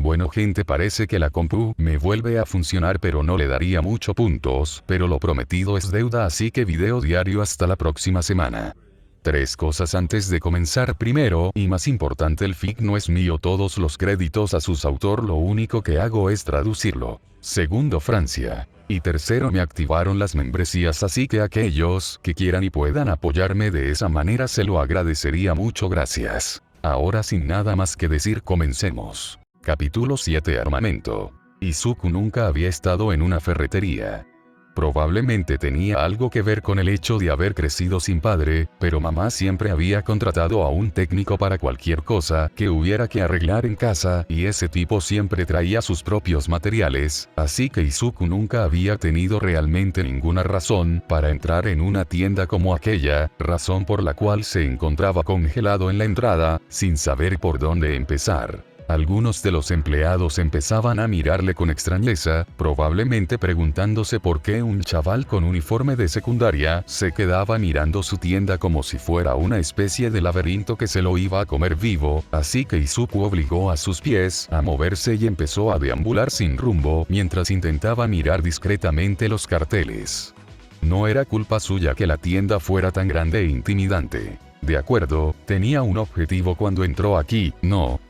Bueno gente, parece que la compu me vuelve a funcionar, pero no le daría mucho puntos, pero lo prometido es deuda, así que video diario hasta la próxima semana. 3 cosas antes de comenzar. Primero, y más importante, el fic no es mío, todos los créditos a sus autor, lo único que hago es traducirlo. Segundo, Francia. Y tercero, me activaron las membresías, así que aquellos que quieran y puedan apoyarme de esa manera se lo agradecería mucho, gracias. Ahora sin nada más que decir, comencemos. Capítulo 7. Armamento. Izuku nunca había estado en una ferretería. Probablemente tenía algo que ver con el hecho de haber crecido sin padre, pero mamá siempre había contratado a un técnico para cualquier cosa que hubiera que arreglar en casa, y ese tipo siempre traía sus propios materiales, así que Izuku nunca había tenido realmente ninguna razón para entrar en una tienda como aquella, razón por la cual se encontraba congelado en la entrada, sin saber por dónde empezar. Algunos de los empleados empezaban a mirarle con extrañeza, probablemente preguntándose por qué un chaval con uniforme de secundaria se quedaba mirando su tienda como si fuera una especie de laberinto que se lo iba a comer vivo, así que Izuku obligó a sus pies a moverse y empezó a deambular sin rumbo mientras intentaba mirar discretamente los carteles. No era culpa suya que la tienda fuera tan grande e intimidante. De acuerdo, tenía un objetivo cuando entró aquí, ¿no?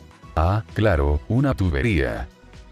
Ah, claro, una tubería.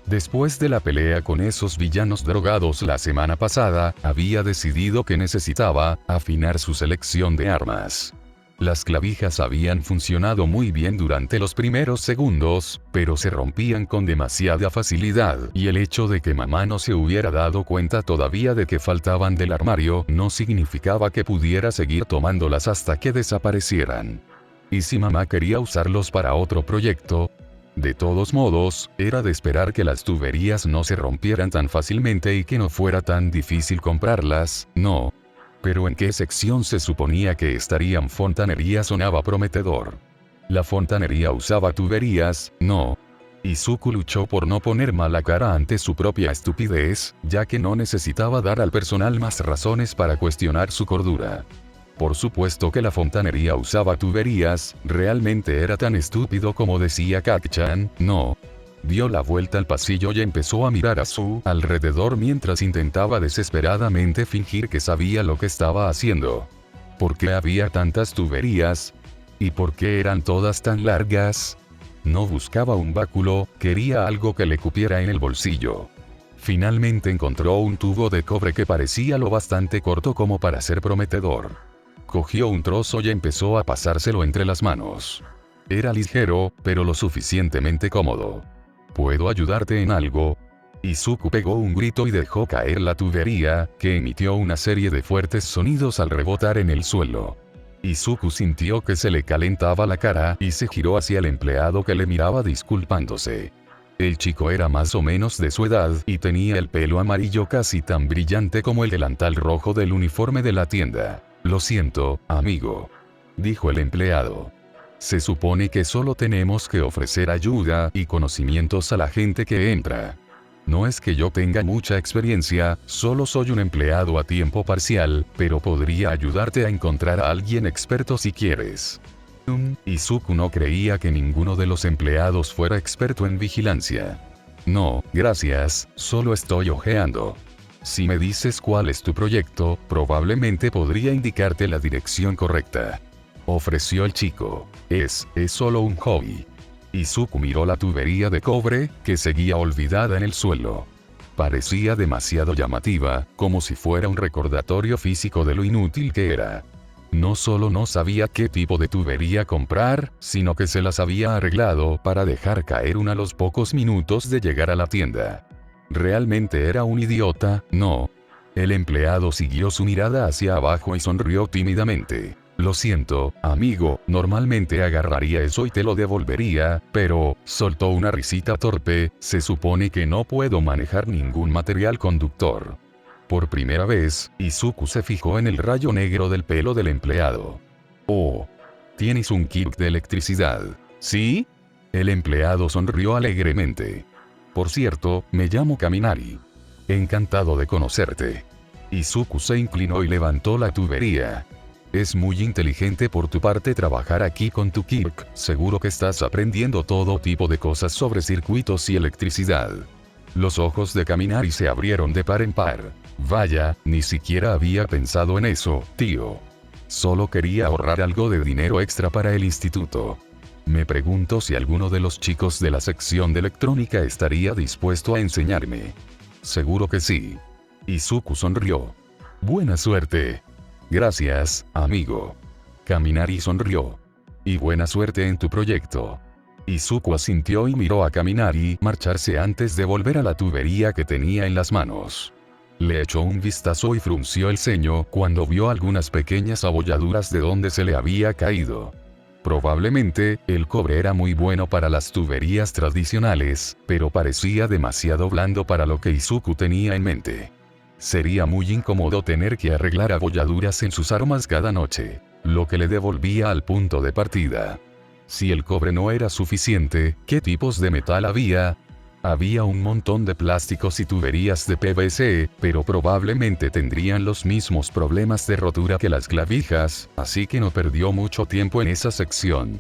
Después de la pelea con esos villanos drogados la semana pasada, había decidido que necesitaba afinar su selección de armas. Las clavijas habían funcionado muy bien durante los primeros segundos, pero se rompían con demasiada facilidad, y el hecho de que mamá no se hubiera dado cuenta todavía de que faltaban del armario no significaba que pudiera seguir tomándolas hasta que desaparecieran. ¿Y si mamá quería usarlos para otro proyecto? De todos modos, era de esperar que las tuberías no se rompieran tan fácilmente y que no fuera tan difícil comprarlas, ¿no? Pero ¿en qué sección se suponía que estarían? Fontanería sonaba prometedor. La fontanería usaba tuberías, ¿no? Izuku luchó por no poner mala cara ante su propia estupidez, ya que no necesitaba dar al personal más razones para cuestionar su cordura. Por supuesto que la fontanería usaba tuberías, realmente era tan estúpido como decía Kaki-chan, ¿no? Dio la vuelta al pasillo y empezó a mirar a su alrededor mientras intentaba desesperadamente fingir que sabía lo que estaba haciendo. ¿Por qué había tantas tuberías? ¿Y por qué eran todas tan largas? No buscaba un báculo, quería algo que le cupiera en el bolsillo. Finalmente encontró un tubo de cobre que parecía lo bastante corto como para ser prometedor. Cogió un trozo y empezó a pasárselo entre las manos. Era ligero, pero lo suficientemente cómodo. ¿Puedo ayudarte en algo? Izuku pegó un grito y dejó caer la tubería, que emitió una serie de fuertes sonidos al rebotar en el suelo. Izuku sintió que se le calentaba la cara y se giró hacia el empleado que le miraba disculpándose. El chico era más o menos de su edad y tenía el pelo amarillo casi tan brillante como el delantal rojo del uniforme de la tienda. Lo siento, amigo, dijo el empleado. Se supone que solo tenemos que ofrecer ayuda y conocimientos a la gente que entra. No es que yo tenga mucha experiencia, solo soy un empleado a tiempo parcial, pero podría ayudarte a encontrar a alguien experto si quieres. Izuku no creía que ninguno de los empleados fuera experto en vigilancia. No, gracias, solo estoy ojeando. Si me dices cuál es tu proyecto, probablemente podría indicarte la dirección correcta. Ofreció el chico. Es solo un hobby. Izuku miró la tubería de cobre, que seguía olvidada en el suelo. Parecía demasiado llamativa, como si fuera un recordatorio físico de lo inútil que era. No solo no sabía qué tipo de tubería comprar, sino que se las había arreglado para dejar caer una a los pocos minutos de llegar a la tienda. Realmente era un idiota, ¿no? El empleado siguió su mirada hacia abajo y sonrió tímidamente. Lo siento, amigo, normalmente agarraría eso y te lo devolvería, pero, soltó una risita torpe, se supone que no puedo manejar ningún material conductor. Por primera vez, Izuku se fijó en el rayo negro del pelo del empleado. Oh, tienes un kit de electricidad, ¿sí? El empleado sonrió alegremente. Por cierto, me llamo Kaminari. Encantado de conocerte. Izuku se inclinó y levantó la tubería. Es muy inteligente por tu parte trabajar aquí con tu Kirk, seguro que estás aprendiendo todo tipo de cosas sobre circuitos y electricidad. Los ojos de Kaminari se abrieron de par en par. Vaya, ni siquiera había pensado en eso, tío. Solo quería ahorrar algo de dinero extra para el instituto. Me pregunto si alguno de los chicos de la sección de electrónica estaría dispuesto a enseñarme. Seguro que sí. Izuku sonrió. Buena suerte. Gracias, amigo. Kaminari sonrió. Y buena suerte en tu proyecto. Izuku asintió y miró a Kaminari marcharse antes de volver a la tubería que tenía en las manos. Le echó un vistazo y frunció el ceño cuando vio algunas pequeñas abolladuras de donde se le había caído. Probablemente, el cobre era muy bueno para las tuberías tradicionales, pero parecía demasiado blando para lo que Izuku tenía en mente. Sería muy incómodo tener que arreglar abolladuras en sus armas cada noche, lo que le devolvía al punto de partida. Si el cobre no era suficiente, ¿qué tipos de metal había? Había un montón de plásticos y tuberías de PVC, pero probablemente tendrían los mismos problemas de rotura que las clavijas, así que no perdió mucho tiempo en esa sección.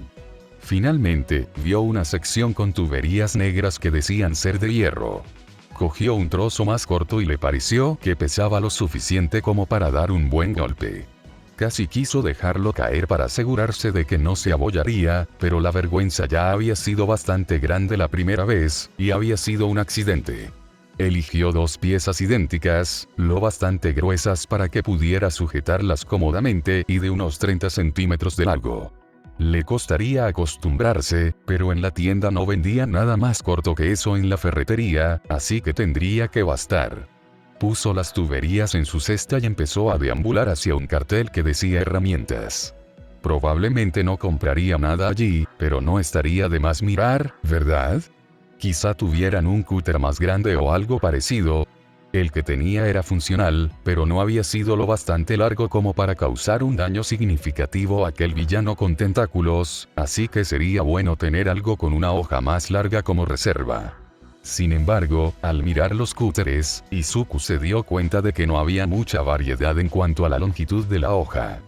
Finalmente, vio una sección con tuberías negras que decían ser de hierro. Cogió un trozo más corto y le pareció que pesaba lo suficiente como para dar un buen golpe. Casi quiso dejarlo caer para asegurarse de que no se abollaría, pero la vergüenza ya había sido bastante grande la primera vez, y había sido un accidente. Eligió dos piezas idénticas, lo bastante gruesas para que pudiera sujetarlas cómodamente y de unos 30 centímetros de largo. Le costaría acostumbrarse, pero en la tienda no vendían nada más corto que eso en la ferretería, así que tendría que bastar. Puso las tuberías en su cesta y empezó a deambular hacia un cartel que decía herramientas. Probablemente no compraría nada allí, pero no estaría de más mirar, ¿verdad? Quizá tuvieran un cúter más grande o algo parecido. El que tenía era funcional, pero no había sido lo bastante largo como para causar un daño significativo a aquel villano con tentáculos, así que sería bueno tener algo con una hoja más larga como reserva. Sin embargo, al mirar los cúteres, Izuku se dio cuenta de que no había mucha variedad en cuanto a la longitud de la hoja.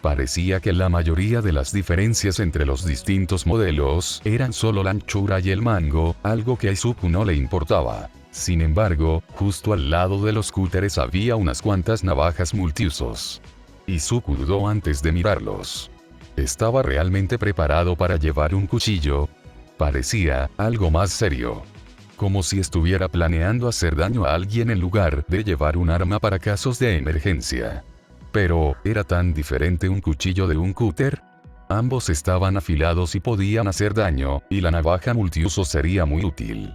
Parecía que la mayoría de las diferencias entre los distintos modelos eran solo la anchura y el mango, algo que a Izuku no le importaba. Sin embargo, justo al lado de los cúteres había unas cuantas navajas multiusos. Izuku dudó antes de mirarlos. ¿Estaba realmente preparado para llevar un cuchillo? Parecía algo más serio. Como si estuviera planeando hacer daño a alguien en lugar de llevar un arma para casos de emergencia. Pero, ¿era tan diferente un cuchillo de un cúter? Ambos estaban afilados y podían hacer daño, y la navaja multiuso sería muy útil.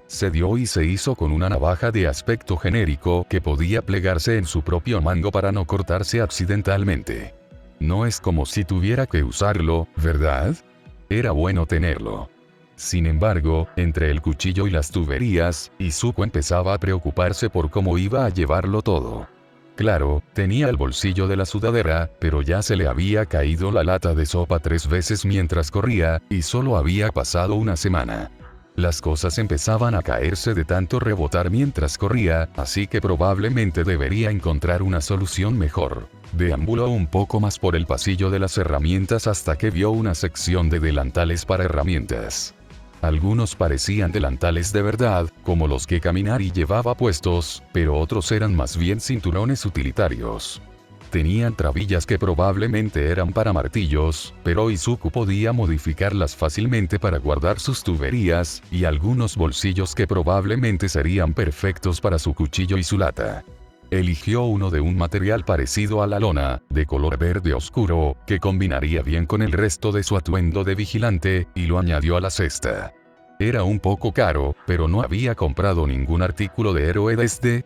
Se dio y se hizo con una navaja de aspecto genérico que podía plegarse en su propio mango para no cortarse accidentalmente. No es como si tuviera que usarlo, ¿verdad? Era bueno tenerlo. Sin embargo, entre el cuchillo y las tuberías, Izuku empezaba a preocuparse por cómo iba a llevarlo todo. Claro, tenía el bolsillo de la sudadera, pero ya se le había caído la lata de sopa 3 veces mientras corría, y solo había pasado una semana. Las cosas empezaban a caerse de tanto rebotar mientras corría, así que probablemente debería encontrar una solución mejor. Deambuló un poco más por el pasillo de las herramientas hasta que vio una sección de delantales para herramientas. Algunos parecían delantales de verdad, como los que Kaminari llevaba puestos, pero otros eran más bien cinturones utilitarios. Tenían trabillas que probablemente eran para martillos, pero Izuku podía modificarlas fácilmente para guardar sus tuberías, y algunos bolsillos que probablemente serían perfectos para su cuchillo y su lata. Eligió uno de un material parecido a la lona, de color verde oscuro, que combinaría bien con el resto de su atuendo de vigilante, y lo añadió a la cesta. Era un poco caro, pero no había comprado ningún artículo de héroe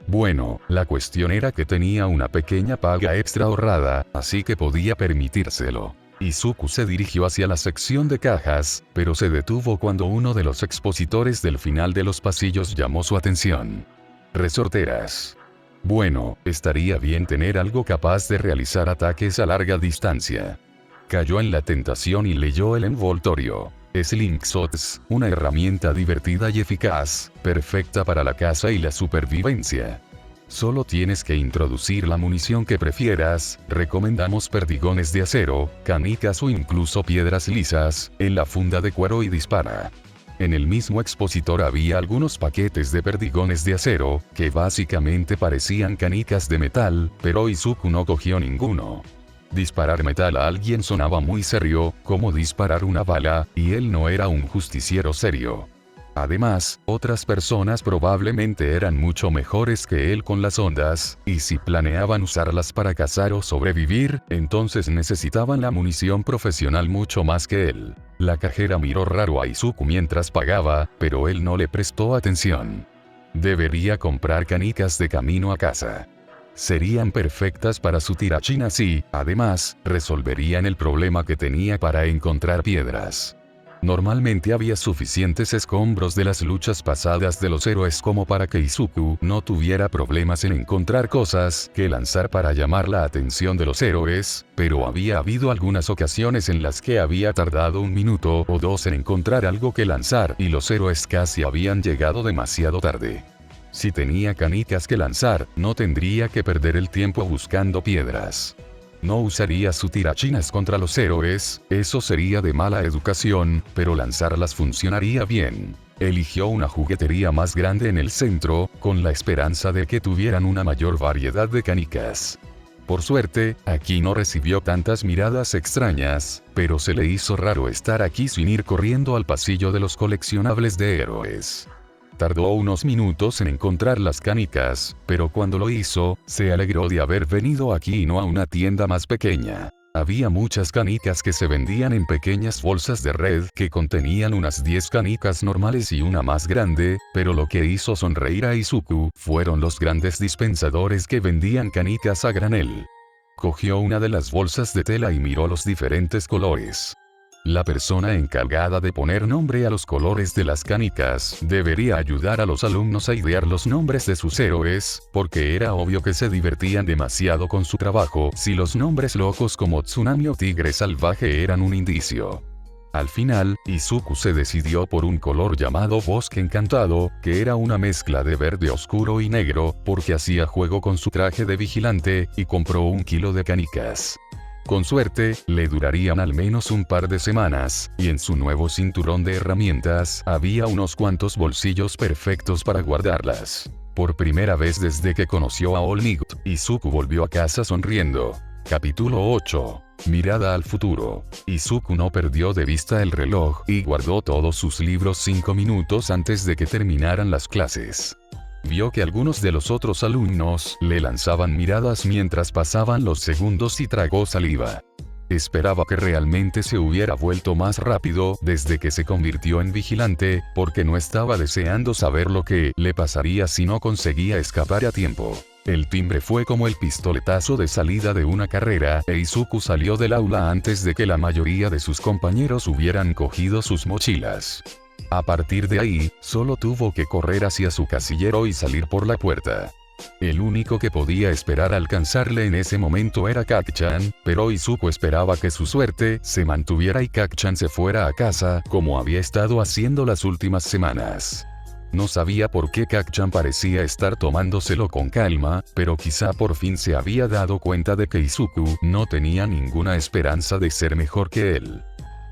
bueno, la cuestión era que tenía una pequeña paga extra ahorrada, así que podía permitírselo. Izuku se dirigió hacia la sección de cajas, pero se detuvo cuando uno de los expositores del final de los pasillos llamó su atención. Resorteras. Bueno, estaría bien tener algo capaz de realizar ataques a larga distancia. Cayó en la tentación y leyó el envoltorio. Slingshots, una herramienta divertida y eficaz, perfecta para la caza y la supervivencia. Solo tienes que introducir la munición que prefieras, recomendamos perdigones de acero, canicas o incluso piedras lisas, en la funda de cuero y dispara. En el mismo expositor había algunos paquetes de perdigones de acero, que básicamente parecían canicas de metal, pero Izuku no cogió ninguno. Disparar metal a alguien sonaba muy serio, como disparar una bala, y él no era un justiciero serio. Además, otras personas probablemente eran mucho mejores que él con las ondas, y si planeaban usarlas para cazar o sobrevivir, entonces necesitaban la munición profesional mucho más que él. La cajera miró raro a Izuku mientras pagaba, pero él no le prestó atención. Debería comprar canicas de camino a casa. Serían perfectas para su tirachinas y, además, resolverían el problema que tenía para encontrar piedras. Normalmente había suficientes escombros de las luchas pasadas de los héroes como para que Izuku no tuviera problemas en encontrar cosas que lanzar para llamar la atención de los héroes, pero había habido algunas ocasiones en las que había tardado 1 minuto o 2 en encontrar algo que lanzar y los héroes casi habían llegado demasiado tarde. Si tenía canicas que lanzar, no tendría que perder el tiempo buscando piedras. No usaría su tirachinas contra los héroes, eso sería de mala educación, pero lanzarlas funcionaría bien. Eligió una juguetería más grande en el centro, con la esperanza de que tuvieran una mayor variedad de canicas. Por suerte, aquí no recibió tantas miradas extrañas, pero se le hizo raro estar aquí sin ir corriendo al pasillo de los coleccionables de héroes. Tardó unos minutos en encontrar las canicas, pero cuando lo hizo, se alegró de haber venido aquí y no a una tienda más pequeña. Había muchas canicas que se vendían en pequeñas bolsas de red que contenían unas 10 canicas normales y una más grande, pero lo que hizo sonreír a Izuku fueron los grandes dispensadores que vendían canicas a granel. Cogió una de las bolsas de tela y miró los diferentes colores. La persona encargada de poner nombre a los colores de las canicas debería ayudar a los alumnos a idear los nombres de sus héroes, porque era obvio que se divertían demasiado con su trabajo si los nombres locos como Tsunami o Tigre Salvaje eran un indicio. Al final, Izuku se decidió por un color llamado Bosque Encantado, que era una mezcla de verde oscuro y negro, porque hacía juego con su traje de vigilante, y compró 1 kilo de canicas. Con suerte, le durarían al menos un par de semanas, y en su nuevo cinturón de herramientas había unos cuantos bolsillos perfectos para guardarlas. Por primera vez desde que conoció a All Might, Izuku volvió a casa sonriendo. Capítulo 8. Mirada al futuro. Izuku no perdió de vista el reloj y guardó todos sus libros 5 minutos antes de que terminaran las clases. Vio que algunos de los otros alumnos le lanzaban miradas mientras pasaban los segundos y tragó saliva. Esperaba que realmente se hubiera vuelto más rápido desde que se convirtió en vigilante, porque no estaba deseando saber lo que le pasaría si no conseguía escapar a tiempo. El timbre fue como el pistoletazo de salida de una carrera, e Izuku salió del aula antes de que la mayoría de sus compañeros hubieran cogido sus mochilas. A partir de ahí, solo tuvo que correr hacia su casillero y salir por la puerta. El único que podía esperar alcanzarle en ese momento era Kacchan, pero Izuku esperaba que su suerte se mantuviera y Kacchan se fuera a casa, como había estado haciendo las últimas semanas. No sabía por qué Kacchan parecía estar tomándoselo con calma, pero quizá por fin se había dado cuenta de que Izuku no tenía ninguna esperanza de ser mejor que él.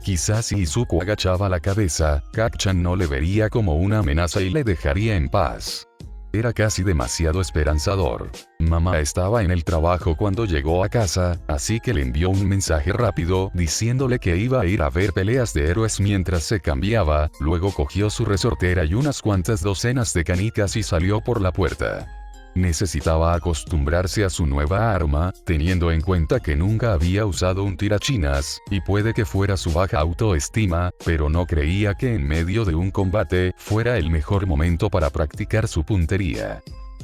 Quizás si Izuku agachaba la cabeza, Kacchan no le vería como una amenaza y le dejaría en paz. Era casi demasiado esperanzador. Mamá estaba en el trabajo cuando llegó a casa, así que le envió un mensaje rápido diciéndole que iba a ir a ver peleas de héroes mientras se cambiaba, luego cogió su resortera y unas cuantas docenas de canicas y salió por la puerta. Necesitaba acostumbrarse a su nueva arma, teniendo en cuenta que nunca había usado un tirachinas, y puede que fuera su baja autoestima, pero no creía que en medio de un combate fuera el mejor momento para practicar su puntería.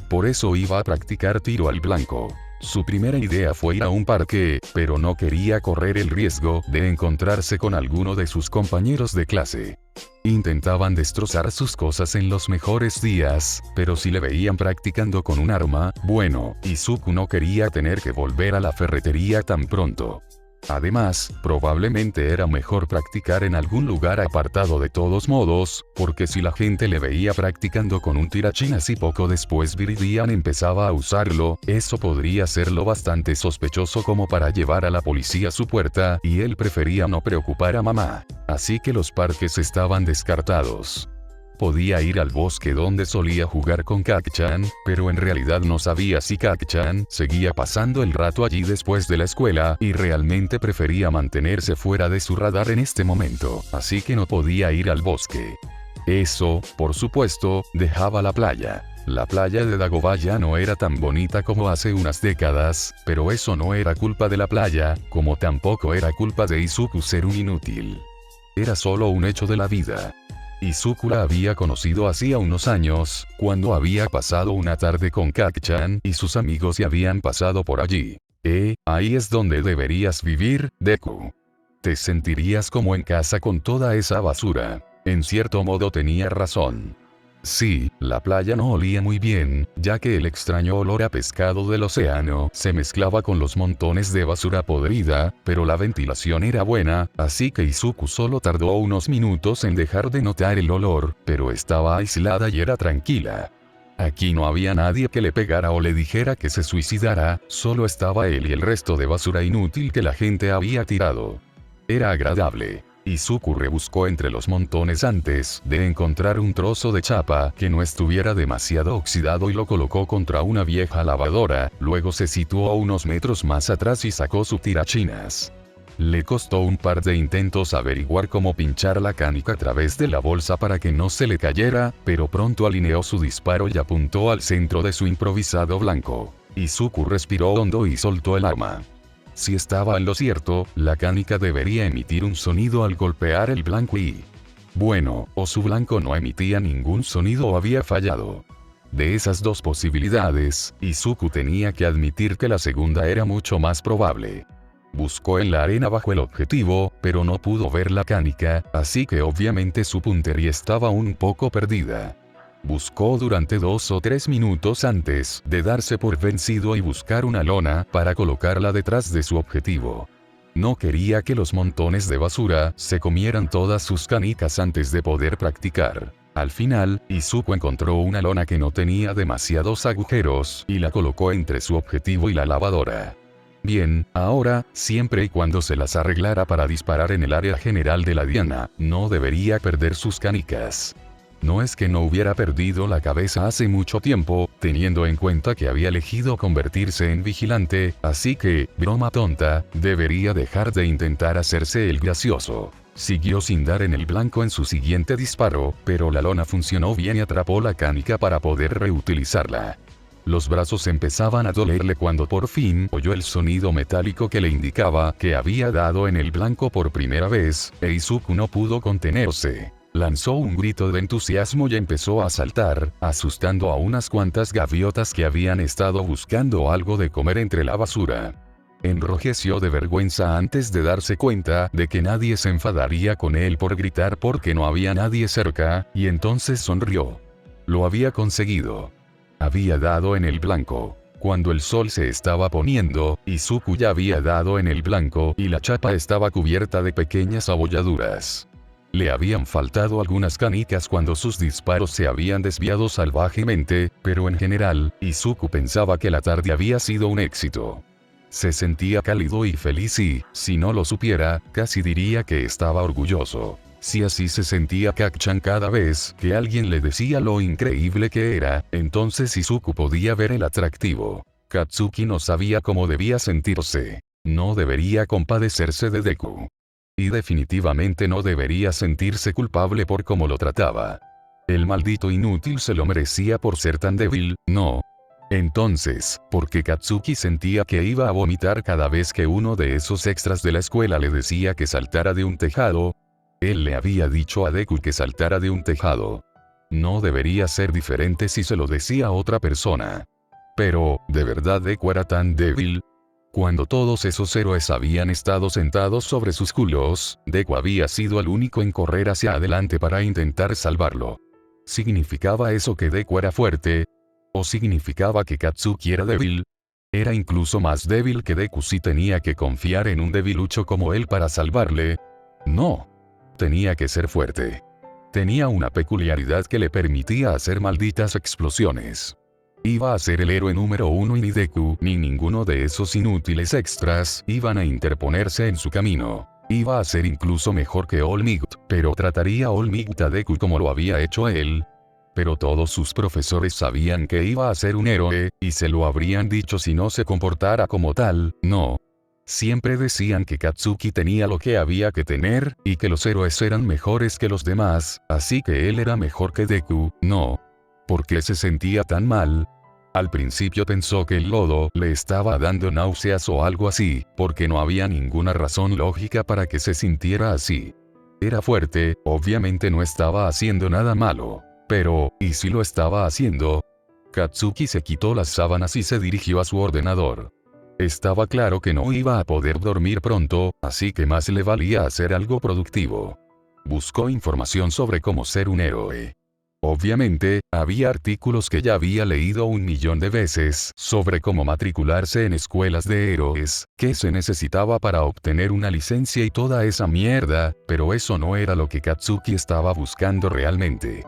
Por eso iba a practicar tiro al blanco. Su primera idea fue ir a un parque, pero no quería correr el riesgo de encontrarse con alguno de sus compañeros de clase. Intentaban destrozar sus cosas en los mejores días, pero si le veían practicando con un arma, bueno, Izuku no quería tener que volver a la ferretería tan pronto. Además, probablemente era mejor practicar en algún lugar apartado de todos modos, porque si la gente le veía practicando con un tirachinas y poco después Viridian empezaba a usarlo, eso podría ser lo bastante sospechoso como para llevar a la policía a su puerta, y él prefería no preocupar a mamá. Así que los parques estaban descartados. Podía ir al bosque donde solía jugar con Kak-chan, pero en realidad no sabía si Kak-chan seguía pasando el rato allí después de la escuela, y realmente prefería mantenerse fuera de su radar en este momento, así que no podía ir al bosque. Eso, por supuesto, dejaba la playa. La playa de Dagobah ya no era tan bonita como hace unas décadas, pero eso no era culpa de la playa, como tampoco era culpa de Izuku ser un inútil. Era solo un hecho de la vida. Izuku la había conocido hacía unos años, cuando había pasado una tarde con Kak-chan y sus amigos y habían pasado por allí. Ahí es donde deberías vivir, Deku. Te sentirías como en casa con toda esa basura. En cierto modo tenía razón. Sí, la playa no olía muy bien, ya que el extraño olor a pescado del océano se mezclaba con los montones de basura podrida, pero la ventilación era buena, así que Izuku solo tardó unos minutos en dejar de notar el olor, pero estaba aislada y era tranquila. Aquí no había nadie que le pegara o le dijera que se suicidara, solo estaba él y el resto de basura inútil que la gente había tirado. Era agradable. Izuku rebuscó entre los montones antes de encontrar un trozo de chapa que no estuviera demasiado oxidado y lo colocó contra una vieja lavadora, luego se situó unos metros más atrás y sacó su tirachinas. Le costó un par de intentos averiguar cómo pinchar la canica a través de la bolsa para que no se le cayera, pero pronto alineó su disparo y apuntó al centro de su improvisado blanco. Izuku respiró hondo y soltó el arma. Si estaba en lo cierto, la canica debería emitir un sonido al golpear el blanco y... Bueno, o su blanco no emitía ningún sonido o había fallado. De esas dos posibilidades, Izuku tenía que admitir que la segunda era mucho más probable. Buscó en la arena bajo el objetivo, pero no pudo ver la canica, así que obviamente su puntería estaba un poco perdida. Buscó durante 2 o 3 minutos antes de darse por vencido y buscar una lona para colocarla detrás de su objetivo. No quería que los montones de basura se comieran todas sus canicas antes de poder practicar. Al final, Izuku encontró una lona que no tenía demasiados agujeros y la colocó entre su objetivo y la lavadora. Bien, ahora, siempre y cuando se las arreglara para disparar en el área general de la diana, no debería perder sus canicas. No es que no hubiera perdido la cabeza hace mucho tiempo, teniendo en cuenta que había elegido convertirse en vigilante, así que, broma tonta, debería dejar de intentar hacerse el gracioso. Siguió sin dar en el blanco en su siguiente disparo, pero la lona funcionó bien y atrapó la canica para poder reutilizarla. Los brazos empezaban a dolerle cuando por fin oyó el sonido metálico que le indicaba que había dado en el blanco por primera vez, e Izuku no pudo contenerse. Lanzó un grito de entusiasmo y empezó a saltar, asustando a unas cuantas gaviotas que habían estado buscando algo de comer entre la basura. Enrojeció de vergüenza antes de darse cuenta de que nadie se enfadaría con él por gritar porque no había nadie cerca, y entonces sonrió. Lo había conseguido. Había dado en el blanco. Cuando el sol se estaba poniendo, Izuku ya había dado en el blanco y la chapa estaba cubierta de pequeñas abolladuras. Le habían faltado algunas canicas cuando sus disparos se habían desviado salvajemente, pero en general, Izuku pensaba que la tarde había sido un éxito. Se sentía cálido y feliz y, si no lo supiera, casi diría que estaba orgulloso. Si así se sentía Kak-chan cada vez que alguien le decía lo increíble que era, entonces Izuku podía ver el atractivo. Katsuki no sabía cómo debía sentirse. No debería compadecerse de Deku. Y definitivamente no debería sentirse culpable por cómo lo trataba. El maldito inútil se lo merecía por ser tan débil, ¿no? Entonces, ¿por qué Katsuki sentía que iba a vomitar cada vez que uno de esos extras de la escuela le decía que saltara de un tejado? Él le había dicho a Deku que saltara de un tejado. No debería ser diferente si se lo decía a otra persona. Pero, ¿de verdad Deku era tan débil? Cuando todos esos héroes habían estado sentados sobre sus culos, Deku había sido el único en correr hacia adelante para intentar salvarlo. ¿Significaba eso que Deku era fuerte? ¿O significaba que Katsuki era débil? Era incluso más débil que Deku si tenía que confiar en un debilucho como él para salvarle. No. Tenía que ser fuerte. Tenía una peculiaridad que le permitía hacer malditas explosiones. Iba a ser el héroe número uno y ni Deku ni ninguno de esos inútiles extras iban a interponerse en su camino. Iba a ser incluso mejor que All Might, pero trataría All Might a Deku como lo había hecho a él. Pero todos sus profesores sabían que iba a ser un héroe, y se lo habrían dicho si no se comportara como tal, no. Siempre decían que Katsuki tenía lo que había que tener, y que los héroes eran mejores que los demás, así que él era mejor que Deku, no. ¿Por qué se sentía tan mal? Al principio pensó que el lodo le estaba dando náuseas o algo así, porque no había ninguna razón lógica para que se sintiera así. Era fuerte, obviamente no estaba haciendo nada malo. Pero, ¿y si lo estaba haciendo? Katsuki se quitó las sábanas y se dirigió a su ordenador. Estaba claro que no iba a poder dormir pronto, así que más le valía hacer algo productivo. Buscó información sobre cómo ser un héroe. Obviamente, había artículos que ya había leído 1.000.000 de veces sobre cómo matricularse en escuelas de héroes, qué se necesitaba para obtener una licencia y toda esa mierda, pero eso no era lo que Katsuki estaba buscando realmente.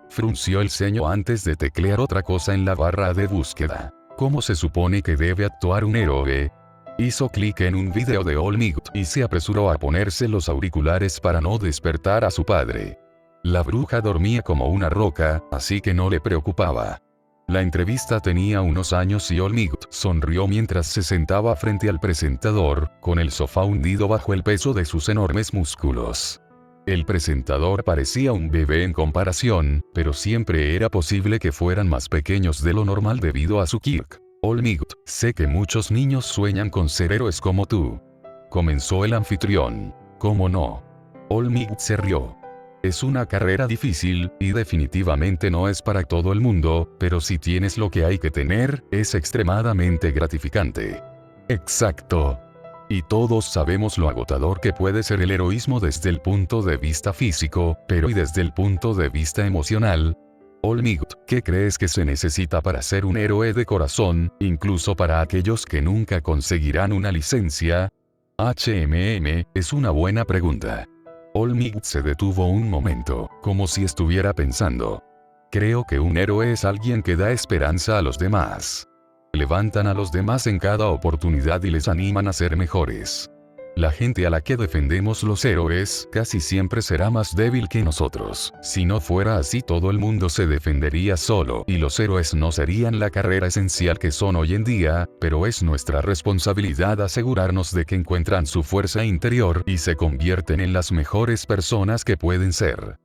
Frunció el ceño antes de teclear otra cosa en la barra de búsqueda. ¿Cómo se supone que debe actuar un héroe? Hizo clic en un video de All Might y se apresuró a ponerse los auriculares para no despertar a su padre. La bruja dormía como una roca, así que no le preocupaba. La entrevista tenía unos años y All Might sonrió mientras se sentaba frente al presentador, con el sofá hundido bajo el peso de sus enormes músculos. El presentador parecía un bebé en comparación, pero siempre era posible que fueran más pequeños de lo normal debido a su quirk. All Might, sé que muchos niños sueñan con ser héroes como tú. Comenzó el anfitrión. ¿Cómo no? All Might se rió. Es una carrera difícil, y definitivamente no es para todo el mundo, pero si tienes lo que hay que tener, es extremadamente gratificante. Exacto. Y todos sabemos lo agotador que puede ser el heroísmo desde el punto de vista físico, pero y desde el punto de vista emocional. All Might, ¿qué crees que se necesita para ser un héroe de corazón, incluso para aquellos que nunca conseguirán una licencia? Es una buena pregunta. All Might se detuvo un momento, como si estuviera pensando. Creo que un héroe es alguien que da esperanza a los demás. Levantan a los demás en cada oportunidad y les animan a ser mejores. La gente a la que defendemos los héroes casi siempre será más débil que nosotros. Si no fuera así, todo el mundo se defendería solo y los héroes no serían la carrera esencial que son hoy en día, pero es nuestra responsabilidad asegurarnos de que encuentran su fuerza interior y se convierten en las mejores personas que pueden ser.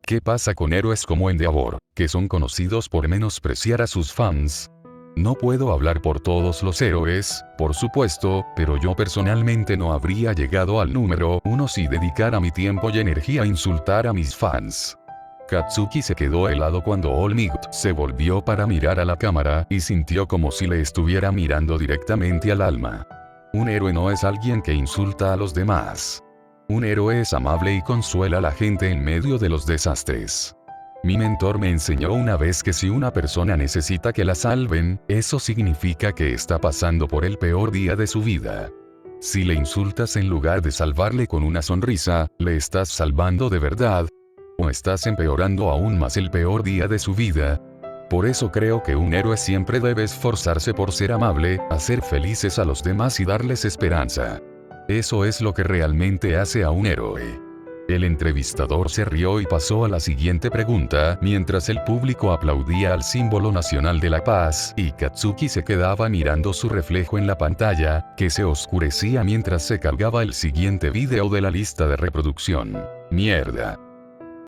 ¿Qué pasa con héroes como Endeavor, que son conocidos por menospreciar a sus fans? No puedo hablar por todos los héroes, por supuesto, pero yo personalmente no habría llegado al número 1 si dedicara mi tiempo y energía a insultar a mis fans. Katsuki se quedó helado cuando All Might se volvió para mirar a la cámara y sintió como si le estuviera mirando directamente al alma. Un héroe no es alguien que insulta a los demás. Un héroe es amable y consuela a la gente en medio de los desastres. Mi mentor me enseñó una vez que si una persona necesita que la salven, eso significa que está pasando por el peor día de su vida. Si le insultas en lugar de salvarle con una sonrisa, ¿le estás salvando de verdad? ¿O estás empeorando aún más el peor día de su vida? Por eso creo que un héroe siempre debe esforzarse por ser amable, hacer felices a los demás y darles esperanza. Eso es lo que realmente hace a un héroe. El entrevistador se rió y pasó a la siguiente pregunta, mientras el público aplaudía al símbolo nacional de la paz, y Katsuki se quedaba mirando su reflejo en la pantalla, que se oscurecía mientras se cargaba el siguiente video de la lista de reproducción. Mierda.